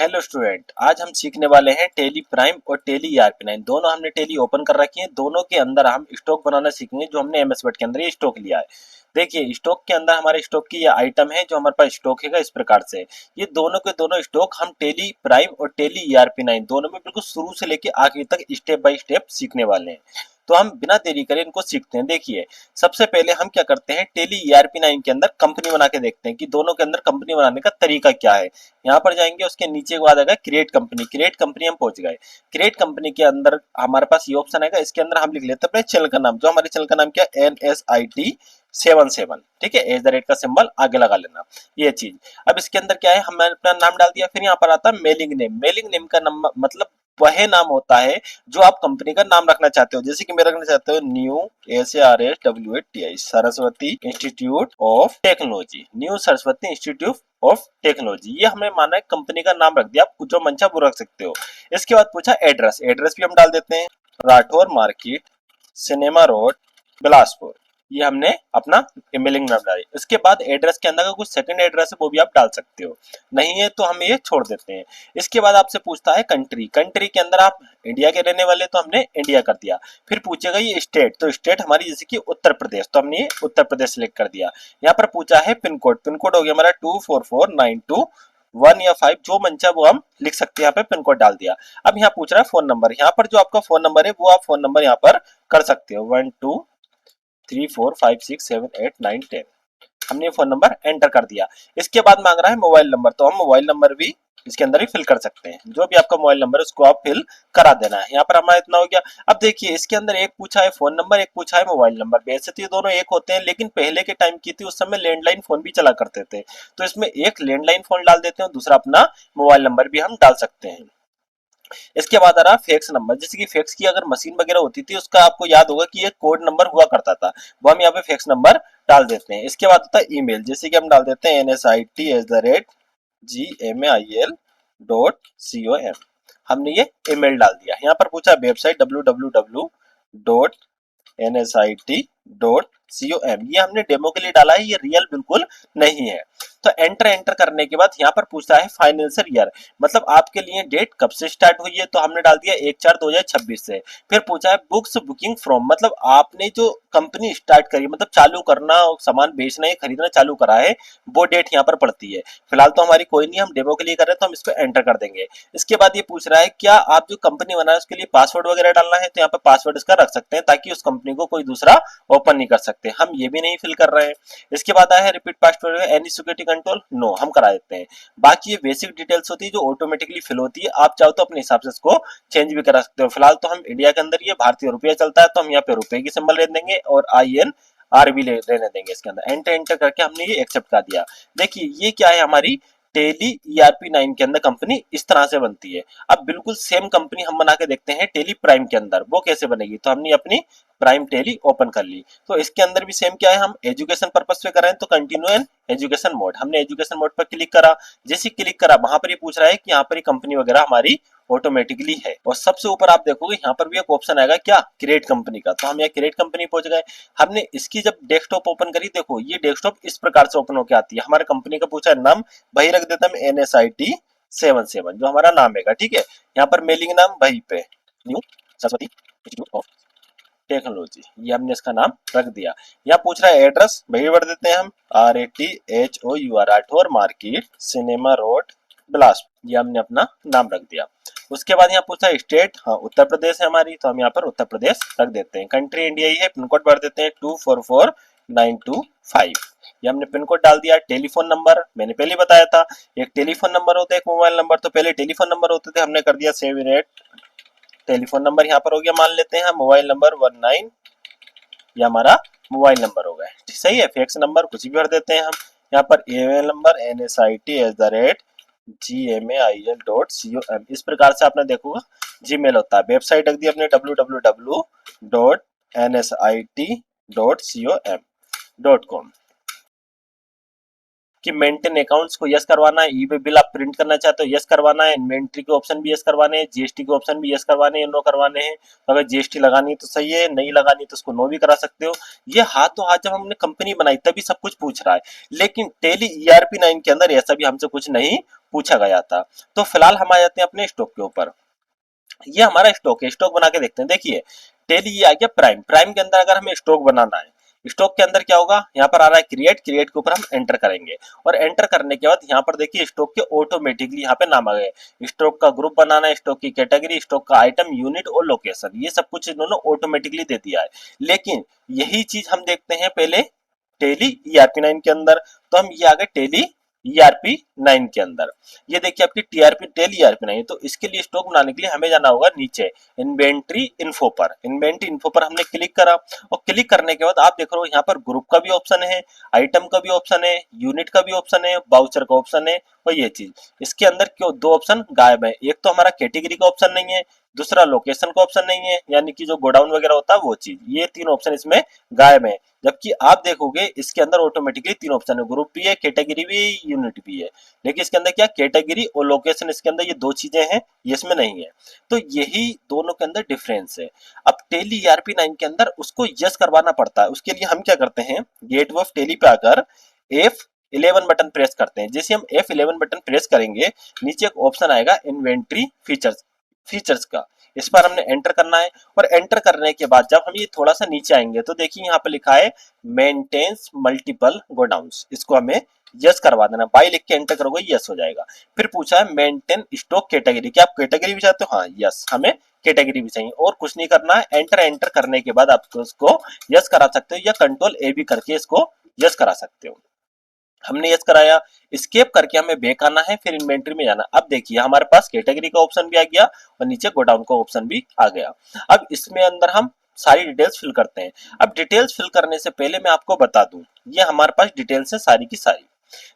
Hello student, आज हम सीखने वाले हैं टेली प्राइम और टेली ERP9। दोनों हमने टेली ओपन कर रखी है। दोनों के अंदर हम स्टॉक बनाना सीखेंगे जो हमने एमएस वर्ड के अंदर ये स्टॉक लिया है। देखिए, स्टॉक के अंदर हमारे स्टॉक की ये आइटम है जो हमारे पास स्टॉक है इस प्रकार से। ये दोनों के दोनों स्टॉक हम टेली प्राइम और टेली ERP9 दोनों में बिल्कुल शुरू से लेके आखिर तक स्टेप बाय स्टेप सीखने वाले हैं। तो हम बिना देरी करे इनको सीखते हैं। देखिए, सबसे पहले हम क्या करते हैं, टेली ERP9 के अंदर कंपनी बना के देखते हैं कि दोनों के अंदर कंपनी बनाने का तरीका क्या है। यहाँ पर जाएंगे, उसके नीचे के बाद आएगा क्रिएट कंपनी। क्रिएट कंपनी हम पहुंच गए। क्रिएट कंपनी के अंदर हमारे पास ये ऑप्शन आएगा। इसके अंदर हम लिख लेते हैं अपने चैनल का नाम। जो हमारे चैनल का नाम क्या है, NSIT77। ठीक है, @ का सिंबल आगे लगा लेना, ये चीज। अब इसके अंदर क्या है, हमने अपना नाम डाल दिया। फिर यहाँ पर आता है मेलिंग नेम। मेलिंग नेम का नंबर मतलब वह नाम होता है जो आप कंपनी का नाम रखना चाहते हो। जैसे कि मैं रखना चाहता हूँ new SARSWATI Saraswati institute of technology. New Saraswati institute of technology, ये हमें माना है कंपनी का नाम रख दिया। आप जो मन चाहे वो रख सकते हो। इसके बाद पूछा एड्रेस। एड्रेस भी हम डाल देते हैं, Rathore market, cinema road, Bilaspur. ये हमने अपना मेलिंग नाम डाली। इसके बाद एड्रेस के अंदर का कुछ सेकंड एड्रेस है वो भी आप डाल सकते हो, नहीं है तो हम ये छोड़ देते हैं। इसके बाद आपसे पूछता है कंट्री। कंट्री के अंदर आप इंडिया के रहने वाले तो हमने इंडिया कर दिया। फिर पूछेगा ये स्टेट, तो स्टेट हमारी जैसे कि उत्तर प्रदेश, तो हमने ये उत्तर प्रदेश सिलेक्ट कर दिया। यहाँ पर पूछा है पिन कोड। पिन कोड हो गया हमारा 244921 या 5, जो मन चाहे वो हम लिख सकते हैं। यहाँ पे पिन कोड डाल दिया। अब यहाँ पूछ रहा है फोन नंबर। यहाँ पर जो आपका फोन नंबर है वो आप फोन नंबर यहाँ पर कर सकते हो, 1234567891 हमने फोन नंबर एंटर कर दिया। इसके बाद मांग रहा है मोबाइल नंबर, तो हम मोबाइल नंबर भी इसके अंदर ही फिल कर सकते हैं। जो भी आपका मोबाइल नंबर है उसको आप फिल करा देना है। यहाँ पर हमारा इतना हो गया। अब देखिए, इसके अंदर एक पूछा है फोन नंबर, एक पूछा है मोबाइल नंबर। वैसे तो ये दोनों एक होते हैं, लेकिन पहले के टाइम की थी उस समय लैंडलाइन फोन भी चला करते थे, तो इसमें एक लैंडलाइन फोन डाल देते हैं और दूसरा अपना मोबाइल नंबर भी हम डाल सकते हैं। इसके बाद आ रहा फैक्स नंबर। जैसे कि फैक्स की अगर मशीन वगैरह होती थी, उसका आपको याद होगा कि एक कोड नंबर हुआ करता था, वो हम यहाँ पे फैक्स नंबर डाल देते हैं। इसके बाद होता है ईमेल। जैसे कि हम डाल देते हैं NSIT@gmail.com। हमने ये ईमेल डाल दिया। यहाँ पर पूछा वेबसाइट www.nsit.com। ये हमने डेमो के लिए डाला है, ये रियल बिल्कुल नहीं है। तो एंटर करने के बाद यहाँ पर पूछता है फाइनेंशियल ईयर, मतलब आपके लिए डेट कब से स्टार्ट हुई है, तो हमने डाल दिया 1/4/2026 से। फिर पूछा है बुक्स बुकिंग फ्रॉम, मतलब आपने जो कंपनी स्टार्ट करी, मतलब चालू करना, सामान बेचना या खरीदना चालू करा है, वो डेट यहाँ पर पड़ती है। फिलहाल तो हमारी कोई नहीं, हम डेमो के लिए कर रहे हैं तो हम इसको एंटर कर देंगे। इसके बाद ये पूछ रहा है क्या आप जो कंपनी बना रहे हैं उसके लिए पासवर्ड वगैरह डालना है, तो यहाँ पर पासवर्ड इसका रख सकते हैं ताकि उस कंपनी को कोई दूसरा ओपन नहीं कर सकते। हम ये भी नहीं फिल कर रहे हैं। इसके बाद आया है repeat password, any security control, no हम करा देते हैं। बाकी ये बेसिक डिटेल्स होती है जो ऑटोमेटिकली फिल होती है, आप चाहो तो अपने हिसाब से इसको चेंज भी करा सकते हो। फिलहाल तो हम इंडिया के अंदर ये भारतीय रुपया चलता है, तो हम यहाँ पे रुपए की सिंबल रख देंगे और INR भी रहने देंगे इसके अंदर। एंटर करके हमने ये एक्सेप्ट कर दिया। देखिए, ये क्या है, हमारी टेली ERP9 के अंदर कंपनी इस तरह से बनती है। अब बिल्कुल सेम कंपनी हम बना के देखते हैं टेली प्राइम के अंदर, वो कैसे बनेगी। तो हमने अपनी प्राइम टेली ओपन कर ली। तो इसके अंदर भी सेम क्या है, हम एजुकेशन पर्पस पे कर रहे हैं तो कंटिन्यू एंड एजुकेशन मोड, हमने एजुकेशन मोड पर क्लिक करा। जैसे क्लिक करा, वहां पर ये पूछ रहा है कि यहाँ पर कंपनी वगैरह हमारी ऑटोमेटिकली है। और सबसे ऊपर आप देखोगे यहाँ पर भी एक ऑप्शन आएगा क्या, क्रिएट कंपनी का। तो हम यहाँ क्रिएट कंपनी पहुंच गए। हमने इसकी जब डेस्कटॉप ओपन करी, देखो ये डेस्कटॉप इस प्रकार से ओपन होकर आती है। हमारे कंपनी का पूछा है नाम, वही रख देता है NSIT77 जो हमारा नाम है। ठीक है, यहाँ पर मेलिंग नाम वही पे, new Saraswati institute of technology, ये हमने इसका नाम रख दिया। यहाँ पूछ रहा है एड्रेस, वही भर देते हैं हम, RATHOUR Rathore market, cinema road, Bilaspur, ये हमने अपना नाम रख दिया। उसके बाद यहाँ पूछा है स्टेट, हाँ उत्तर प्रदेश है हमारी, तो हम यहाँ पर उत्तर प्रदेश रख देते हैं। कंट्री इंडिया ही है, पिन कोड भर देते हैं 244925, ये हमने पिन कोड डाल दिया। टेलीफोन नंबर मैंने पहले बताया था, एक टेलीफोन नंबर होता है, एक मोबाइल नंबर। तो पहले टेलीफोन नंबर होते थे, हमने कर दिया 78। टेलीफोन नंबर यहाँ पर हो गया, मान लेते हैं मोबाइल नंबर 19, ये हमारा मोबाइल नंबर हो गया। सही है, फैक्स नंबर कुछ भी भर देते हैं हम। यहाँ पर ईमेल नंबर NSIT@gmail.com, इस प्रकार से आपने देखोगा जीमेल होता है। वेबसाइट रख दी अपने www.nsit.com। कि मेंटेन अकाउंट्स को यस करवाना है, ई वे बिल आप प्रिंट करना चाहते हो यस करवाना है, इन्वेंट्री के ऑप्शन भी यस करवाने हैं, जीएसटी के ऑप्शन भी यस करवाने हैं, नो करवाने हैं। तो अगर जीएसटी लगानी है तो सही है, नहीं लगानी तो उसको नो भी करा सकते हो। ये हाथों हाथ जब हमने कंपनी बनाई तभी सब कुछ पूछ रहा है, लेकिन टेली ईआरपी 9 के अंदर ऐसा भी हमसे कुछ नहीं पूछा गया था। तो फिलहाल हम आ जाते हैं अपने स्टॉक के ऊपर। ये हमारा स्टॉक है, स्टॉक बना के देखते हैं। देखिए टेली ये आ गया प्राइम, प्राइम के अंदर अगर हमें स्टॉक बनाना है, स्टॉक के अंदर क्या होगा, यहाँ पर आ रहा है क्रिएट, क्रिएट के ऊपर हम एंटर करेंगे और एंटर करने के बाद यहाँ पर देखिए स्टॉक के ऑटोमेटिकली यहाँ पे नाम आ गए। स्टॉक का ग्रुप बनाना है, स्टॉक की कैटेगरी, स्टॉक का आइटम, यूनिट और लोकेशन, ये सब कुछ इन्होंने ऑटोमेटिकली दे दिया है। लेकिन यही चीज हम देखते हैं पहले टेली ईआरपी 9 के अंदर। तो हम ये आ गए टेली ईआरपी 9 के अंदर। ये देखिए आपकी टीआरपी टेल ईआरपी 9, तो इसके लिए स्टॉक बनाने के लिए हमें जाना होगा नीचे इन्वेंट्री इन्फो पर। इन्वेंट्री इन्फो पर हमने क्लिक करा और क्लिक करने के बाद आप देख रहे हो यहाँ पर ग्रुप का भी ऑप्शन है, आइटम का भी ऑप्शन है, यूनिट का भी ऑप्शन है, बाउचर का ऑप्शन है। और ये चीज इसके अंदर क्यों दो ऑप्शन गायब है, एक तो हमारा कैटेगरी का ऑप्शन नहीं है, दूसरा लोकेशन का ऑप्शन नहीं है, यानी कि जो गोडाउन वगैरह होता है वो चीज, ये तीन ऑप्शन इसमें गायब है। जबकि आप देखोगे इसके अंदर ऑटोमेटिकली तीन ऑप्शन है, ग्रुप भी है, कैटेगरी भी है, यूनिट भी है। लेकिन इसके अंदर क्या कैटेगरी और लोकेशन, इसके अंदर ये दो चीजें हैं, ये इसमें नहीं है। तो यही दोनों के अंदर डिफरेंस है। अब टेली ईआरपी 9 के अंदर उसको यस करवाना पड़ता है, उसके लिए हम क्या करते हैं, गेटवे ऑफ टेली पे आकर F11 बटन प्रेस करते हैं। जैसे हम F11 बटन प्रेस करेंगे, नीचे एक ऑप्शन आएगा इन्वेंट्री फीचर्स, फीचर्स का, इस पर हमने एंटर करना है। और एंटर करने के बाद जब हम ये थोड़ा सा नीचे आएंगे तो देखिए यहाँ पे लिखा है मेंटेन्स मल्टीपल गोडाउन्स, इसको हमें यस करवा देना। बाई लिख के एंटर करोगे यस हो जाएगा। फिर पूछा है मेंटेन स्टॉक कैटेगरी, क्या आप कैटेगरी भी चाहते हो, हाँ यस, हमें कैटेगरी भी चाहिए और कुछ नहीं करना है। एंटर एंटर करने के बाद आप उसको यस करा सकते हो या कंट्रोल ए भी करके इसको यस करा सकते हो। हमने यस कराया, स्केप करके हमें बैक आना है, फिर इन्वेंट्री में जाना। अब देखिए हमारे पास कैटेगरी का ऑप्शन भी आ गया और नीचे गोडाउन का ऑप्शन भी आ गया। अब इसमें अंदर हम सारी डिटेल्स फिल करते हैं। अब डिटेल्स फिल करने से पहले मैं आपको बता दूं, ये हमारे पास डिटेल्स है सारी की सारी।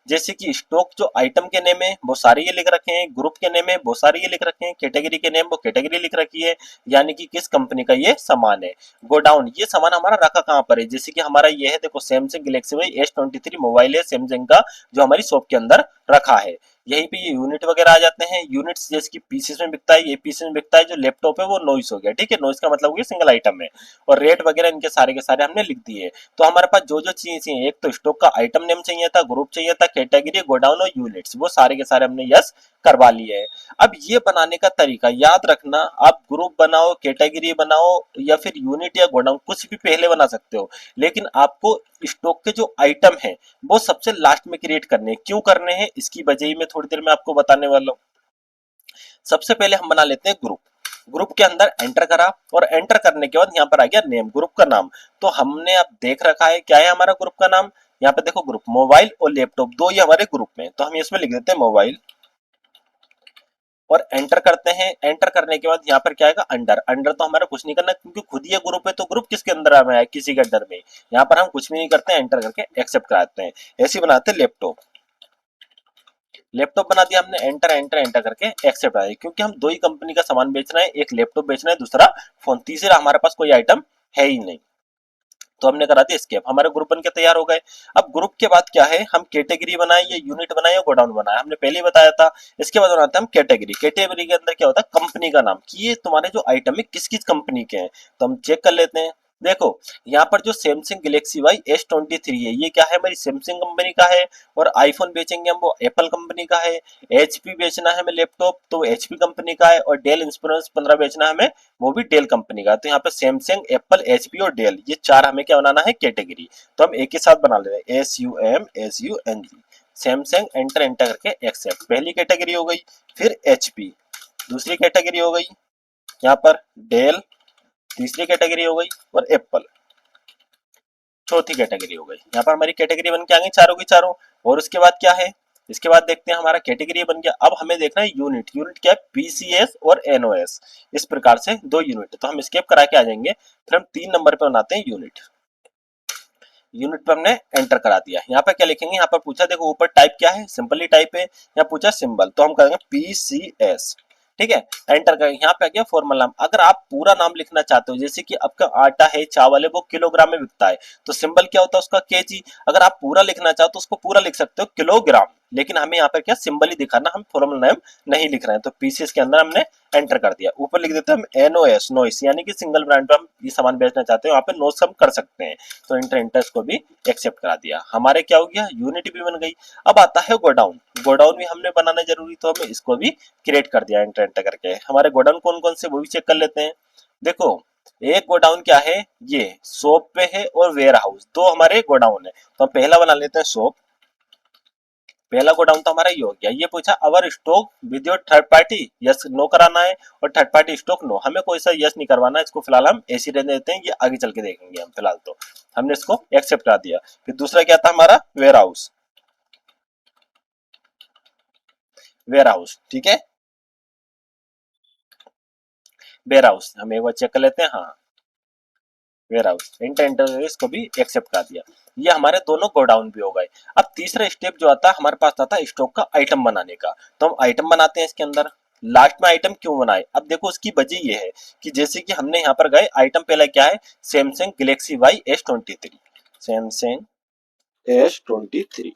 जैसे कि स्टॉक जो आइटम के नेम है वो सारे ये लिख रखे हैं, ग्रुप के नेम है वो सारे ये लिख रखे हैं, कैटेगरी के नेम वो कैटेगरी लिख रखी है, यानी कि किस कंपनी का ये सामान है। गोडाउन, ये सामान हमारा रखा कहाँ पर है, जैसे कि हमारा ये है, देखो Samsung Galaxy Y S23 mobile है सैमसंग का, जो हमारी शॉप के अंदर रखा है। यहीं पे ये यूनिट वगैरह आ जाते हैं। यूनिट्स जैसे कि पीसेस में बिकता है, ये पीसेस में बिकता है। जो लैपटॉप है वो नॉइस हो गया, ठीक है, नॉइस का मतलब हो गया सिंगल आइटम है। और रेट वगैरह इनके सारे के सारे हमने लिख दिए। तो हमारे पास जो जो चीजें चाहिए, एक तो स्टॉक का आइटम नेम चाहिए था, ग्रुप चाहिए था, कैटेगरी, गोडाउन और यूनिट्स, वो सारे के सारे हमने यस करवा लिए है। अब ये बनाने का तरीका याद रखना, आप ग्रुप बनाओ, कैटेगरी बनाओ या फिर यूनिट या गोडाउन, कुछ भी पहले बना सकते हो, लेकिन आपको स्टॉक के जो आइटम है वो सबसे लास्ट में क्रिएट करने हैं। क्यों करने हैं इसकी वजह ही मैं थोड़ी देर में आपको बताने वाला हूँ। सबसे पहले हम बना लेते हैं ग्रुप। ग्रुप के अंदर एंटर करा और एंटर करने के बाद यहाँ पर आ गया नेम, ग्रुप का नाम। तो हमने अब देख रखा है क्या है हमारा ग्रुप का नाम, यहाँ पे देखो ग्रुप मोबाइल और लैपटॉप दो ही हमारे ग्रुप में, तो हम इसमें लिख देते हैं मोबाइल और एंटर करते हैं। एंटर करने के बाद यहाँ पर क्या आएगा अंडर, अंडर तो हमारा कुछ नहीं करना क्योंकि खुद ये ग्रुप है, तो ग्रुप किसके अंदर में है, किसी के अंडर में। यहाँ पर हम कुछ भी नहीं करते, एंटर करके एक्सेप्ट कराते हैं। ऐसे बनाते हैं लैपटॉप, लैपटॉप बना दिया हमने, एंटर एंटर एंटर करके एक्सेप्ट आए, क्योंकि हम दो ही कंपनी का सामान बेच रहे हैं, एक लैपटॉप बेच रहे हैं, दूसरा फोन, तीसरा हमारे पास कोई आइटम है ही नहीं। तो हमने करा दिया एस्केप, हमारे ग्रुप बन के तैयार हो गए। अब ग्रुप के बाद क्या है, हम कैटेगरी बनाए या यूनिट बनाए या गोडाउन बनाए, हमने पहले ही बताया था। इसके बाद बनाते हैं हम कैटेगरी। कैटेगरी के अंदर क्या होता है, कंपनी का नाम, कि ये तुम्हारे जो आइटम है किस किस कंपनी के हैं, तो हम चेक कर लेते हैं। देखो यहाँ पर जो सैमसंग गैलेक्सी वाई S23 है, ये क्या है, हमारी सैमसंग कंपनी का है। और आईफोन बेचेंगे हम, वो एप्पल कंपनी का है। HP बेचना है हमें लैपटॉप, तो HP कंपनी का है। और डेल इंस्पिरेंस 15 बेचना है हमें, वो भी डेल कंपनी का। तो यहाँ पे सैमसंग, एप्पल, HP और डेल, ये चार हमें क्या बनाना है, कैटेगरी। तो हम एक ही साथ बना ले रहे हैं, SUMSUNG, सैमसंग, एंटर एंटर करके एक्सेप्ट। पहली कैटेगरी हो गई। फिर HP, दूसरी कैटेगरी हो गई यहाँ पर डेल, तीसरी कैटेगरी हो गई, और एप्पल चौथी कैटेगरी हो गई। यहाँ पर हमारी कैटेगरी बन के आ गई चारों की चारों। और उसके बाद क्या है, इसके बाद देखते हैं हमारा कैटेगरी बन गया। अब हमें देखना है यूनिट, यूनिट क्या है, PCS और NOS, इस प्रकार से दो यूनिट। तो हम स्केप करा के आ जाएंगे। फिर हम 3 नंबर पे बनाते हैं यूनिट। यूनिट पर हमने एंटर करा दिया। यहाँ पर क्या लिखेंगे, यहाँ पर पूछा देखो ऊपर टाइप क्या है, सिंपली टाइप है। यहाँ पूछा सिंबल, तो हम करेंगे PCS। ठीक है, एंटर कर, यहाँ पे आ गया फॉर्मल नाम। अगर आप पूरा नाम लिखना चाहते हो, जैसे कि आपका आटा है, चावल है, वो किलोग्राम में बिकता है, तो सिंबल क्या होता है उसका, केजी। अगर आप पूरा लिखना चाहो तो उसको पूरा लिख सकते हो किलोग्राम, लेकिन हमें यहाँ पर क्या सिंबल ही दिखाना, हम फॉर्मल नेम नहीं लिख रहे हैं। तो पीसीएस के अंदर हमने एंटर कर दिया। ऊपर लिख देते हैं हम एनओएस, नोइस, यानी कि सिंगल ब्रांड पे हम ये सामान बेचना चाहते हैं, वहाँ पे नोस हम कर सकते हैं। तो इंटर इंटरेस्ट को भी एक्सेप्ट करा दिया। हमारे क्या हो गया, यूनिट भी बन गई। अब आता है गोडाउन। गोडाउन भी हमने बनाना जरूरी, तो हमें इसको भी क्रिएट कर दिया एंटर एंटर करके। हमारे गोडाउन कौन कौन से वो भी चेक कर लेते हैं। देखो, एक गोडाउन क्या है, ये सोप पे है और वेयर हाउस, दो हमारे गोडाउन है। तो हम पहला बना लेते हैं सोप। पहला गोडाउन तो हमारा ये हो गया। ये पूछा our stock with your third party, yes no कराना है, और थर्ड पार्टी स्टॉक नो, हमें कोई सा यस नहीं करवाना है। इसको फिलहाल हम ऐसे रहने देते हैं, ये आगे चल के देखेंगे हम। फिलहाल तो हमने इसको एक्सेप्ट करा दिया। फिर दूसरा क्या था हमारा, वेयर हाउस। वेयर हाउस, ठीक है, वेयर हाउस हम एक बार चेक कर लेते हैं। हाँ, वेयर हाउस, इंटर इंटर इसको भी एक्सेप्ट कर दिया। ये हमारे दोनों गोडाउन भी हो गए। अब तीसरा स्टेप जो आता है हमारे पास, आता है स्टॉक का आइटम बनाने का। तो हम आइटम बनाते हैं इसके अंदर। लास्ट में आइटम क्यों बनाए, अब देखो उसकी वजह ये है कि जैसे कि हमने यहाँ पर गए, आइटम पहला क्या है, Samsung Galaxy Y S23, Samsung S23,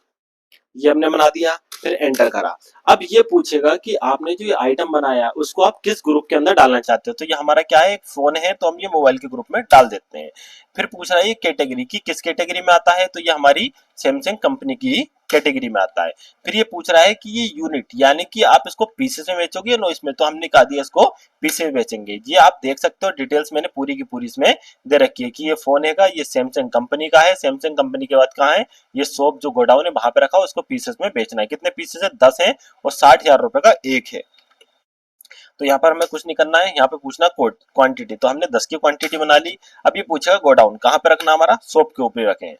ये हमने बना दिया। फिर एंटर करा। अब ये पूछेगा कि आपने जो ये आइटम बनाया उसको आप किस ग्रुप के अंदर डालना चाहते हो। तो ये हमारा क्या है, एक फोन है, तो हम ये मोबाइल के ग्रुप में डाल देते हैं। फिर पूछ रहा है ये कैटेगरी की, किस कैटेगरी में आता है, तो ये हमारी सैमसंग कंपनी की कैटेगरी में आता है। फिर ये पूछ रहा है कि ये यूनिट, यानी कि आप इसको पीसेस में बेचोगे या नो इसमें, तो हमने कहा दिया इसको पीसेस में बेचेंगे। ये आप देख सकते हो, डिटेल्स मैंने पूरी की पूरी इसमें दे रखी है कि ये फोन है, ये सैमसंग कंपनी का है। सैमसंग कंपनी के बाद कहाँ है, ये सोप जो गोडाउन है वहां पे रखा हो, उसको पीसेस में बेचना है। कितने पीसेस है, 10 है, और 60,000 रुपए का एक है। तो यहाँ पर हमें कुछ नहीं करना है, यहाँ पे पूछना क्वांटिटी, तो हमने 10 की क्वांटिटी बना ली। अब ये पूछेगा गोडाउन कहाँ पे रखना, हमारा सोप के ऊपर रखें।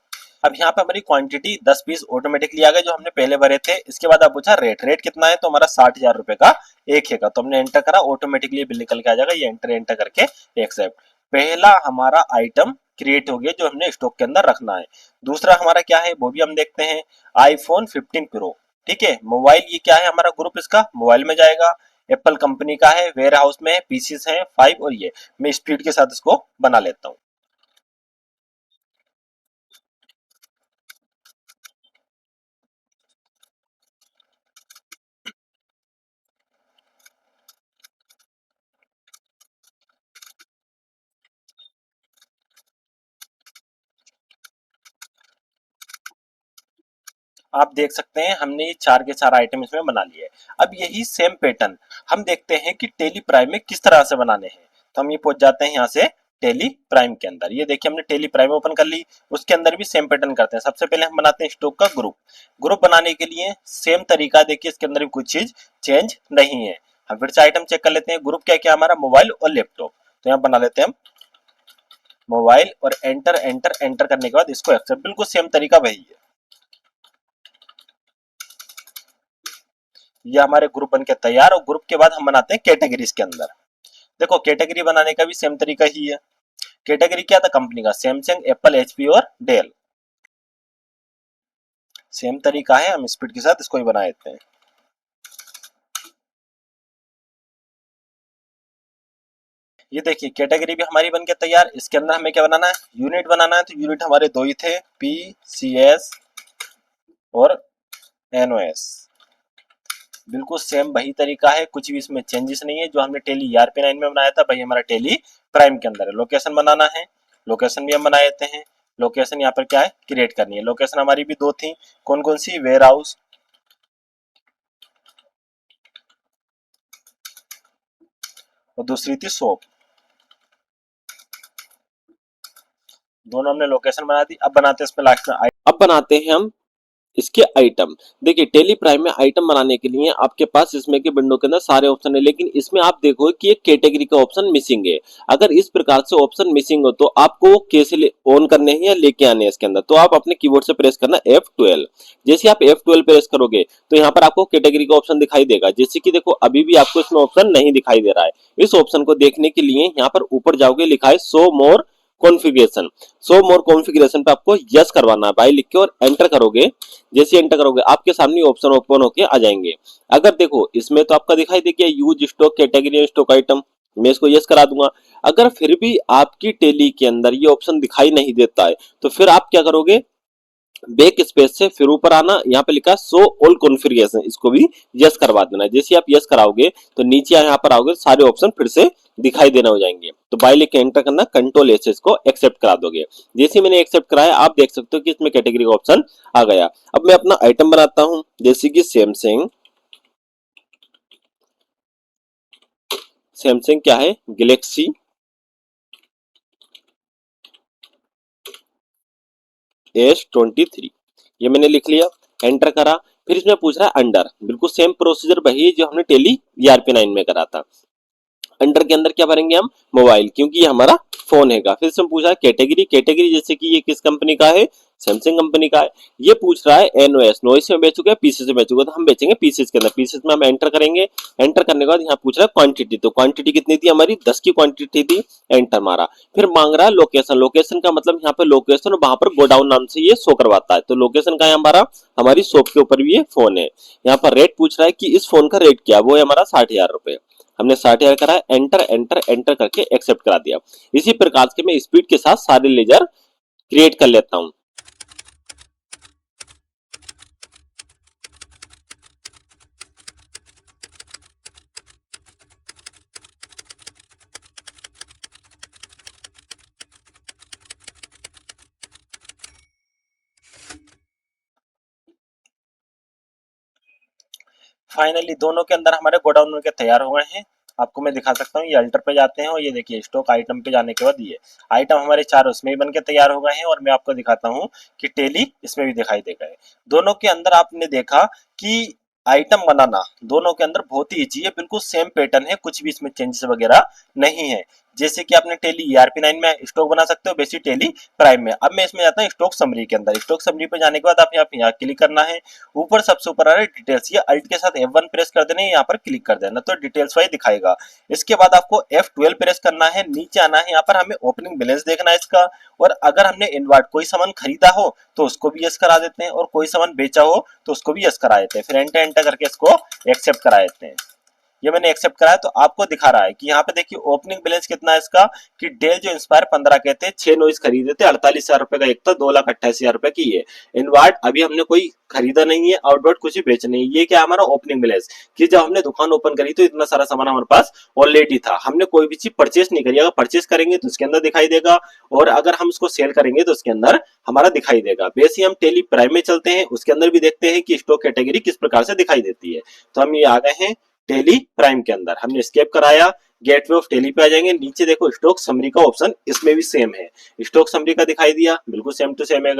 अब यहाँ पे हमारी क्वांटिटी 10 पीस ऑटोमेटिकली आ गए जो हमने पहले भरे थे। इसके बाद आप पूछा रेट, रेट कितना है, तो हमारा 60,000 रुपए का एक है का। तो हमने एंटर करा, ऑटोमेटिकली बिल निकल के आ जाएगा। ये एंटर एंटर करके एक्सेप्ट। पहला हमारा आइटम क्रिएट हो गया जो हमने स्टॉक के अंदर रखना है। दूसरा हमारा क्या है वो भी हम देखते हैं, आईफोन 15 प्रो, ठीक है। मोबाइल ये क्या है हमारा ग्रुप, इसका मोबाइल में जाएगा। एप्पल कंपनी का है, वेयर हाउस में है, पीसीस है 5, और ये मैं स्पीड के साथ इसको बना लेता हूँ। आप देख सकते हैं हमने ये चार के चार आइटम इसमें बना लिए। अब यही सेम पैटर्न हम देखते हैं कि टेली प्राइम में किस तरह से बनाने हैं। तो हम ये पहुंच जाते हैं यहाँ से टेली प्राइम के अंदर। ये देखिए हमने टेली प्राइम ओपन कर ली, उसके अंदर भी सेम पैटर्न करते हैं। सबसे पहले हम बनाते हैं स्टॉक का ग्रुप। ग्रुप बनाने के लिए सेम तरीका, देखिए इसके अंदर भी कुछ चीज चेंज नहीं है। हम फिर से आइटम चेक कर लेते हैं। ग्रुप क्या क्या हमारा, मोबाइल और लैपटॉप। तो यहाँ बना लेते हैं हम मोबाइल, और एंटर एंटर एंटर करने के बाद इसको एक्सेप्ट। बिल्कुल सेम तरीका वही है। ये हमारे ग्रुप बन के तैयार। और ग्रुप के बाद हम बनाते हैं कैटेगरीज के अंदर। देखो कैटेगरी बनाने का भी सेम तरीका ही है। कैटेगरी क्या था कंपनी का, सैमसंग, एप्पल, एचपी और डेल। सेम तरीका है, हम स्पीड के साथ इसको ही बना देते हैं। ये देखिए कैटेगरी भी हमारी बन के तैयार। इसके अंदर हमें क्या बनाना है, यूनिट बनाना है। तो यूनिट हमारे दो ही थे, पी सी एस और एनओएस। बिल्कुल सेम वही तरीका है, कुछ भी इसमें चेंजेस नहीं है। जो हमने टेली ERP9 में बनाया था वही हमारा टेली प्राइम के अंदर है। लोकेशन बनाना है, लोकेशन भी हम बना देते हैं। लोकेशन यहाँ पर क्या है, क्रिएट करनी है। लोकेशन हमारी भी दो थी, कौन कौन सी, वेयर हाउस और दूसरी थी शॉप। दोनों हमने लोकेशन बना दी। अब बनाते हैं इसमें लास्ट में अब बनाते हैं हम इसके आइटम। देखिए टेली प्राइम में आइटम बनाने के लिए आपके पास इसमें के विंडो के अंदर सारे ऑप्शन है, लेकिन इसमें आप देखो कि एक कैटेगरी का ऑप्शन मिसिंग है। अगर इस प्रकार से ऑप्शन मिसिंग हो तो आपको वो कैसे ऑन करने हैं या लेके आने हैं इसके अंदर। तो आप अपने कीबोर्ड से प्रेस करना F12। जैसे आप F12 प्रेस करोगे तो यहाँ पर आपको कैटेगरी का ऑप्शन दिखाई देगा। जैसे कि देखो अभी भी आपको इसमें ऑप्शन नहीं दिखाई दे रहा है। इस ऑप्शन को देखने के लिए यहाँ पर ऊपर जाओगे, लिखा है शो मोर कॉन्फ़िगरेशन, शो मोर कॉन्फ़िगरेशन पे आपको यस करवाना है, बाय लिख के और एंटर करोगे। जैसे एंटर करोगे आपके सामने ऑप्शन ओपन होके आ जाएंगे। अगर देखो इसमें तो आपका दिखाई दे गया use stock category stock item, मैं इसको यस करा दूंगा। अगर फिर भी आपकी टेली के अंदर ये ऑप्शन दिखाई नहीं देता है तो फिर आप क्या करोगे, बैक स्पेस से फिर ऊपर आना, यहाँ पे लिखा शो ऑल कॉन्फ़िगरेशन, इसको भी यस करवा देना। जैसे आप यस कराओगे तो नीचे यहाँ पर आओगे सारे ऑप्शन फिर से दिखाई देना हो जाएंगे। तो बाय लिख के एंटर करना, कंट्रोल एस इसको एक्सेप्ट करा दोगे। जैसे ही मैंने एक्सेप्ट कराया आप देख सकते हो कि इसमें कैटेगरी का ऑप्शन आ गया। अब मैं अपना आइटम बनाता हूँ, जैसे कि सैमसंग, सैमसंग क्या है गैलेक्सी S23, ये मैंने लिख लिया, एंटर करा। फिर इसमें पूछ रहा है अंडर, बिल्कुल सेम प्रोसीजर वही जो हमने टेली ERP9 में करा था। अंडर के अंदर क्या भरेंगे हम, मोबाइल, क्योंकि ये हमारा फोन हैगा। फिर से पूछा कैटेगरी, कैटेगरी जैसे कि ये किस कंपनी का है, सैमसंग कंपनी का है। ये पूछ रहा है एनओएस, नॉइस में बेचोगे पीसेस में बेचोगे, तो हम बेचेंगे पीसेस के अंदर। पीसेस में हम एंटर करेंगे, एंटर करने के बाद यहाँ पूछ रहा है क्वांटिटी, तो क्वांटिटी कितनी थी हमारी, 10 की क्वांटिटी थी, एंटर मारा। फिर मांग रहा है लोकेशन, लोकेशन का मतलब यहाँ पे लोकेशन वहां पर गोडाउन नाम से ये शो करवाता है, तो लोकेशन का है हमारा, हमारी शॉप के ऊपर भी ये फोन है। यहाँ पर रेट पूछ रहा है कि इस फोन का रेट क्या, वो है हमारा 60,000 रुपए। हमने 60,000 करा, एंटर एंटर एंटर करके एक्सेप्ट करा दिया। इसी प्रकार के मैं स्पीड के साथ सारे लेजर क्रिएट कर लेता हूं। फाइनली दोनों के अंदर हमारे गोडाउन में के तैयार हो गए हैं। आपको मैं दिखा सकता हूँ, ये अल्टर पे जाते हैं और ये देखिए स्टॉक आइटम पे जाने के बाद ये आइटम हमारे चार उसमें भी बन के तैयार हो गए हैं। और मैं आपको दिखाता हूँ कि टेली इसमें भी दिखाई देगा। दोनों के अंदर आपने देखा कि आइटम बनाना दोनों के अंदर बहुत ही ईजी है, बिल्कुल सेम पैटर्न है, कुछ भी इसमें चेंजेस वगैरह नहीं है। जैसे कि आपने टेली ERP9 में स्टॉक बना सकते हो, वैसे टेली प्राइम में। अब मैं इसमें जाता हूँ स्टॉक समरी के अंदर। स्टॉक समरी पे जाने के बाद आप यहाँ क्लिक करना है, ऊपर सबसे ऊपर आ रहा है डिटेल्स, ये अल्ट के साथ F1 प्रेस कर देना है, यहाँ पर क्लिक कर देना तो डिटेल्स वाइज दिखाएगा। इसके बाद आपको F12 प्रेस करना है, नीचे आना है, यहाँ पर हमें ओपनिंग बैलेंस देखना है इसका। और अगर हमने इनवर्ट कोई सामान खरीदा हो तो उसको भी यस करा देते हैं, और कोई सामान बेचा हो तो उसको भी यस करा देते हैं। फिर एंटर एंटर करके इसको एक्सेप्ट करा देते हैं। ये मैंने एक्सेप्ट कराया तो आपको दिखा रहा है कि यहाँ पे देखिए ओपनिंग बैलेंस कितना है इसका, कि डेल जो इंस्पायर 15 के थे, 6 नोइस खरीदे थे, 48,000 रुपए का एक था, 2,28,000 रुपए की है। इनवर्ट अभी हमने कोई खरीदा नहीं है, आउटवर्ड कुछ भी बेच नहीं। ये क्या हमारा ओपनिंग बैलेंस, कि जब हमने दुकान ओपन करी तो इतना सारा सामान हमारे पास ऑलरेडी था, हमने कोई भी चीज परचेस नहीं करी। अगर परचेस करेंगे तो उसके अंदर दिखाई देगा, और अगर हम उसको सेल करेंगे तो उसके अंदर हमारा दिखाई देगा। वैसे हम टेली प्राइम में चलते हैं, उसके अंदर भी देखते हैं कि स्टॉक कैटेगरी किस प्रकार से दिखाई देती है। तो हम ये आ गए हैं टेली प्राइम के अंदर, हमने स्केप कराया, गेटवे ऑफ टेली पे आ जाएंगे। नीचे देखो स्टॉक समरी का ऑप्शन, इसमें भी सेम है, स्टॉक समरी का दिखाई दिया, बिल्कुल सेम टू सेम है।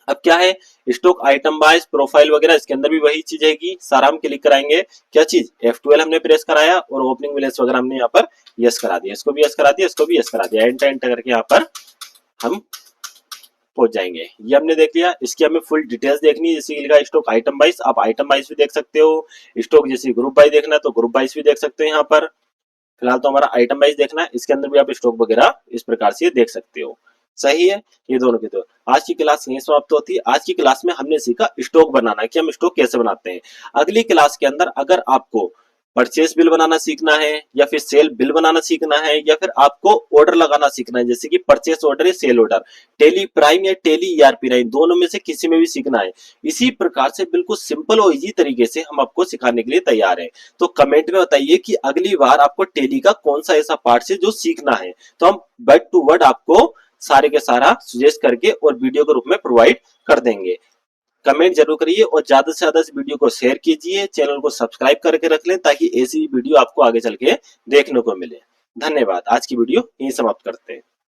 अब क्या है, स्टॉक आइटम वाइज प्रोफाइल वगैरह इसके अंदर भी वही चीज है कि सारा हम क्लिक कराएंगे। क्या चीज, F12 हमने प्रेस कराया और ओपनिंग बैलेंस वगैरह हमने यहाँ पर यस करा दिया, इसको भी यस करा दिया, इसको भी यस करा दिया, एंटर एंटर करके यहाँ पर हम पहुंच जाएंगे। ये हमने देख लिया। इसकी हमें फुल डिटेल्स देखनी है, जैसे कि लिखा स्टॉक आइटम वाइज, आप आइटम वाइज भी देख सकते हो। स्टॉक जैसे ग्रुप वाइज देखना है तो ग्रुप वाइज भी देख सकते हो। यहाँ पर फिलहाल तो हमारा आइटम वाइज देखना है, इसके अंदर भी आप स्टॉक वगैरह इस प्रकार से देख सकते हो। सही है, ये दोनों की तो आज की क्लास यहीं समाप्त होती है। आज की क्लास में हमने सीखा स्टॉक बनाना, कि हम स्टॉक कैसे बनाते हैं। अगली क्लास के अंदर अगर आपको परचेस बिल बनाना सीखना है, या फिर सेल बिल बनाना सीखना है, या फिर आपको ऑर्डर लगाना सीखना है, जैसे कि परचेस ऑर्डर या सेल ऑर्डर, टेली प्राइम या टेली ERP9 दोनों में से किसी में भी सीखना है, इसी प्रकार से बिल्कुल सिंपल और इजी तरीके से हम आपको सिखाने के लिए तैयार हैं। तो कमेंट में बताइए कि अगली बार आपको टेली का कौन सा ऐसा पार्ट है जो सीखना है, तो हम वर्ड टू वर्ड आपको सारे के सारा सुजेस्ट करके और वीडियो के रूप में प्रोवाइड कर देंगे। कमेंट जरूर करिए और ज्यादा से ज्यादा इस वीडियो को शेयर कीजिए, चैनल को सब्सक्राइब करके रख लें ताकि ऐसी वीडियो आपको आगे चल के देखने को मिले। धन्यवाद। आज की वीडियो यहीं समाप्त करते हैं।